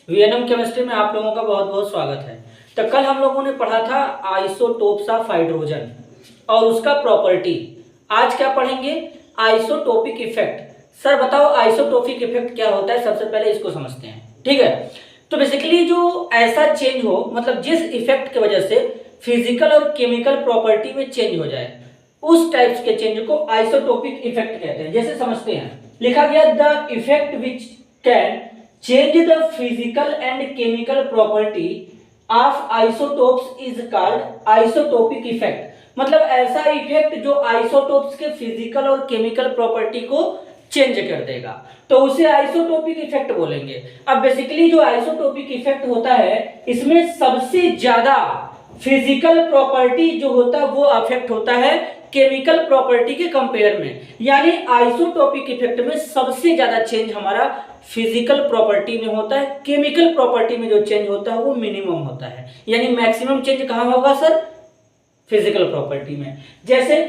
VNM chemistry में आप लोगों का बहुत बहुत स्वागत है। तो कल हम लोगों ने पढ़ा था आइसोटोप्स ऑफ हाइड्रोजन और उसका प्रॉपर्टी। आज क्या पढ़ेंगे? Isotopic effect. सर बताओ आइसोटोपिक इफेक्ट क्या होता है? सबसे पहले इसको समझते हैं, ठीक है। तो बेसिकली जो ऐसा चेंज हो, मतलब जिस इफेक्ट की वजह से फिजिकल और केमिकल प्रॉपर्टी में चेंज हो जाए, उस टाइप्स के चेंज को आइसोटोपिक इफेक्ट कहते हैं। जैसे समझते हैं, लिखा गया the effect which can change the physical and chemical property of isotopes is called isotopic effect। मतलब ऐसा इफेक्ट जो आइसोटोप्स के फिजिकल और केमिकल प्रॉपर्टी को चेंज कर देगा, तो उसे आइसोटोपिक इफेक्ट बोलेंगे। अब बेसिकली जो आइसोटोपिक इफेक्ट होता है, इसमें सबसे ज्यादा फिजिकल प्रॉपर्टी जो होता है वो अफेक्ट होता है केमिकल प्रॉपर्टी के कंपेयर में। यानी आइसोटोपिक इफेक्ट में सबसे ज्यादा चेंज हमारा फिजिकल प्रॉपर्टी में होता है, केमिकल प्रॉपर्टी में जो चेंज होता है वो मिनिमम होता है। यानी मैक्सिमम चेंज कहां होगा सर? फिजिकल प्रॉपर्टी में। जैसे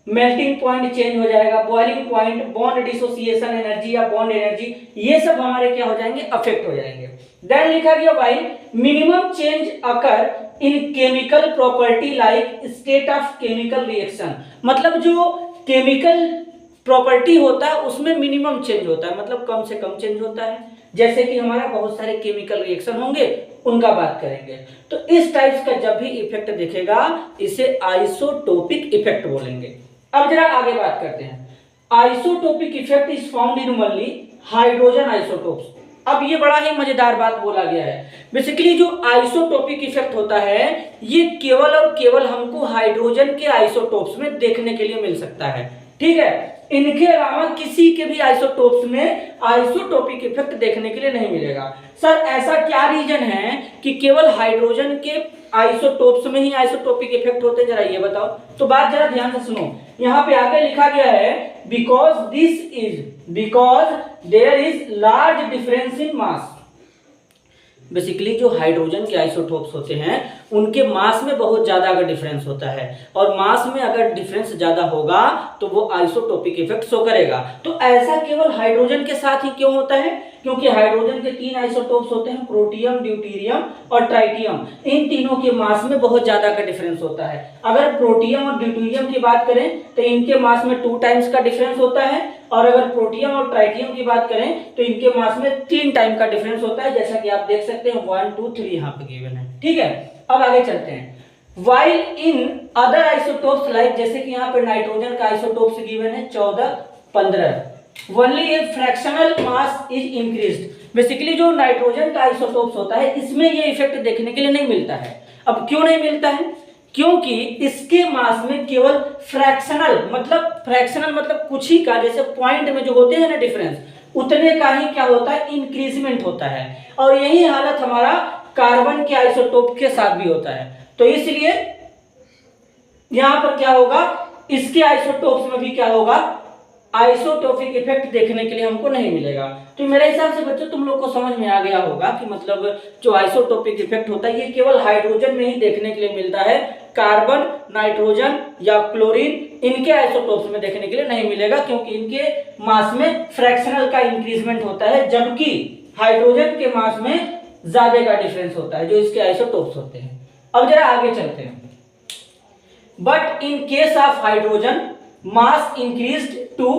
मेल्टिंग पॉइंट चेंज हो जाएगा, boiling point, bond dissociation energy या बॉन्ड एनर्जी, ये सब हमारे क्या हो जाएंगे? अफेक्ट हो जाएंगे। देन लिखा गया while minimum change occur in chemical property like state of chemical reaction. मतलब जो केमिकल प्रॉपर्टी होता है उसमें मिनिमम चेंज होता है, मतलब कम से कम चेंज होता है। जैसे कि हमारा बहुत सारे केमिकल रिएक्शन होंगे, उनका बात करेंगे। तो इस टाइप का जब भी इफेक्ट दिखेगा, इसे आइसोटोपिक इफेक्ट बोलेंगे। अब जरा आगे बात करते हैं। Isotopic effect is found in only hydrogen isotopes. अब ये बड़ा ही मजेदार बात बोला गया है। बेसिकली जो आइसोटोपिक इफेक्ट होता है, ये केवल और केवल हमको हाइड्रोजन के आइसोटोप्स में देखने के लिए मिल सकता है, ठीक है। इनके अलावा किसी के भी आइसोटोप्स में आइसोटोपिक इफेक्ट देखने के लिए नहीं मिलेगा। सर ऐसा क्या रीजन है कि केवल हाइड्रोजन के आइसोटोप्स में ही आइसोटोपिक इफेक्ट होते हैं? जरा ये बताओ। तो बात जरा ध्यान से सुनो, यहाँ पे आगे लिखा गया है because there is large difference in mass. Basically जो हाइड्रोजन के आइसोटोप्स होते हैं उनके मास में बहुत ज्यादा अगर डिफरेंस होता है, और मास में अगर डिफरेंस ज्यादा होगा तो वो आइसोटोपिक इफेक्ट शो करेगा। तो ऐसा केवल हाइड्रोजन के साथ ही क्यों होता है? क्योंकि हाइड्रोजन के 3 आइसोटोप्स होते हैं, प्रोटियम, ड्यूटेरियम और ट्राइटियम। इन तीनों के मास में बहुत ज्यादा का डिफरेंस होता है। अगर प्रोटियम और ड्यूटेरियम की बात करें तो इनके मास में 2 टाइम्स का डिफरेंस होता है, और अगर प्रोटियम और ट्राइटियम की बात करें तो इनके मास में 3 टाइम का डिफरेंस होता है, जैसा कि आप देख सकते हैं 1 2 3 यहाँ पे गिवन है, ठीक है। अब आगे चलते हैं। While in other isotopes like, जैसे कि यहाँ पे नाइट्रोजन का आइसोटोप्स गिवन है 14 15, only A fractional mass is increased. Basically जो नाइट्रोजन का आइसोटोप्स होता है इसमें ये इफेक्ट देखने के लिए नहीं मिलता है। अब क्यों नहीं मिलता है? क्योंकि इसके मास में केवल फ्रैक्शनल मतलब कुछ ही का, जैसे पॉइंट में जो होते हैं ना डिफरेंस, उतने का ही क्या होता है? इंक्रीजमेंट होता है। और यही हालत हमारा कार्बन के आइसोटोप के साथ भी होता है। तो इसलिए यहां पर क्या होगा? इसके आइसोटोप्स में भी क्या होगा? आइसोटोपिक इफेक्ट देखने के लिए हमको नहीं मिलेगा। तो मेरे हिसाब से बच्चों तुम लोग को समझ में आ गया होगा कि मतलब जो आइसोटोपिक इफेक्ट होता है ये केवल हाइड्रोजन में ही देखने के लिए मिलता है। कार्बन, नाइट्रोजन या क्लोरीन, इनके आइसोटोप्स में देखने के लिए नहीं मिलेगा, क्योंकि इनके मास में फ्रैक्शनल का इंक्रीजमेंट होता है, जबकि हाइड्रोजन के मास में ज्यादा का डिफरेंस होता है जो इसके आइसोटोप्स होते हैं। अब जरा आगे चलते हैं। But in case of hydrogen mass increased to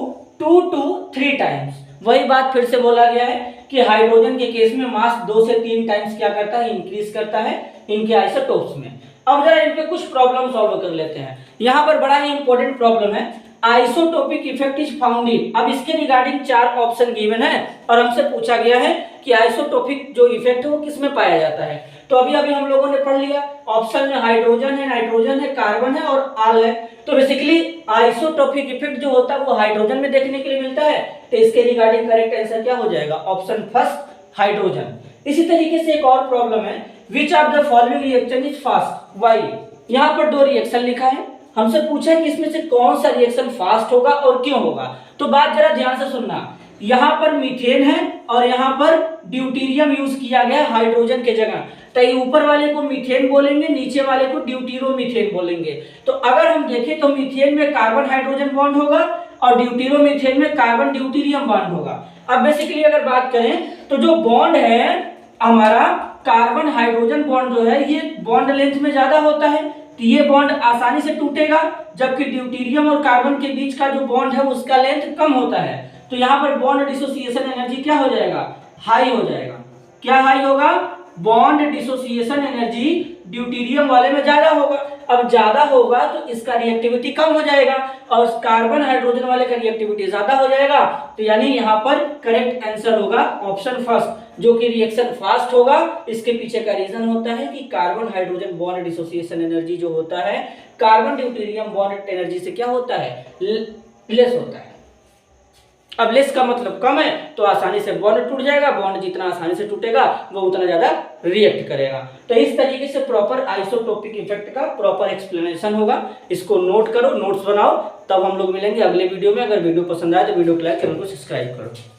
2 to 3 times. वही बात फिर से बोला गया है कि हाइड्रोजन के केस में मास 2 से 3 टाइम्स क्या करता है? इंक्रीज करता है इनके आइसोटोप्स में। अब जरा इनके कुछ प्रॉब्लम सॉल्व कर लेते हैं। यहां पर बड़ा ही इंपॉर्टेंट प्रॉब्लम है, isotopic effect is found in. अब इसके रिगार्डिंग 4 ऑप्शन गिवन है और हमसे पूछा गया है कि आइसोटोपिक जो इफेक्ट है वो किस में पाया जाता है। तो अभी हम लोगों ने पढ़ लिया, ऑप्शन में हाइड्रोजन है, नाइट्रोजन है, कार्बन है और आल है। तो बेसिकली आइसोटोपिक इफेक्ट जो होता है वो हाइड्रोजन में देखने के लिए मिलता है। तो इसके रिगार्डिंग करेक्ट आंसर क्या हो जाएगा? Option first, hydrogen. इसी तरीके से एक और प्रॉब्लम है, which of the following reaction is fast? Why. यहाँ पर 2 रिएक्शन लिखा है, हमसे पूछा है कि इसमें से कौन सा रिएक्शन फास्ट होगा और क्यों होगा। तो बात जरा ध्यान से सुनना, यहाँ पर मीथेन है और यहाँ पर ड्यूटेरियम यूज किया गया हाइड्रोजन के जगह। तो ऊपर वाले को मीथेन बोलेंगे, नीचे वाले को ड्यूटेरोमीथेन बोलेंगे। तो अगर हम देखें तो मीथेन में कार्बन हाइड्रोजन बॉन्ड होगा और ड्यूटेरोमीथेन में कार्बन ड्यूटेरियम बॉन्ड होगा। अब बेसिकली अगर बात करें तो जो बॉन्ड है हमारा कार्बन हाइड्रोजन बॉन्ड जो है ये बॉन्ड लेंथ में ज्यादा होता है, तो ये बॉन्ड आसानी से टूटेगा, जबकि ड्यूटेरियम और कार्बन के बीच का जो बॉन्ड है उसका लेंथ कम होता है। तो यहाँ पर बॉन्ड डिसोसिएशन एनर्जी क्या हो जाएगा, हाई हो जाएगा। क्या हाई होगा, बॉन्ड डिसोसिएशन एनर्जी ड्यूटेरियम वाले में ज्यादा होगा। अब ज्यादा होगा तो इसका रिएक्टिविटी कम हो जाएगा और कार्बन हाइड्रोजन वाले का रिएक्टिविटी ज्यादा हो जाएगा। तो यानी यहाँ पर करेक्ट आंसर होगा ऑप्शन फर्स्ट, जो कि रिएक्शन फास्ट होगा। इसके पीछे का रीजन होता है कि carbon hydrogen bond dissociation energy जो होता है कार्बन ड्यूटेरियम बॉन्ड एनर्जी से क्या होता है, लेस होता है। अब लेस का मतलब कम है, तो आसानी से बॉन्ड टूट जाएगा, बॉन्ड जितना आसानी से टूटेगा वो उतना ज्यादा रिएक्ट करेगा। तो इस तरीके से प्रॉपर आइसोटोपिक इफेक्ट का प्रॉपर एक्सप्लेनेशन होगा। इसको नोट करो, नोट्स बनाओ, तब हम लोग मिलेंगे अगले वीडियो में। अगर वीडियो पसंद आए तो वीडियो को लाइक, चैनल को सब्सक्राइब करो।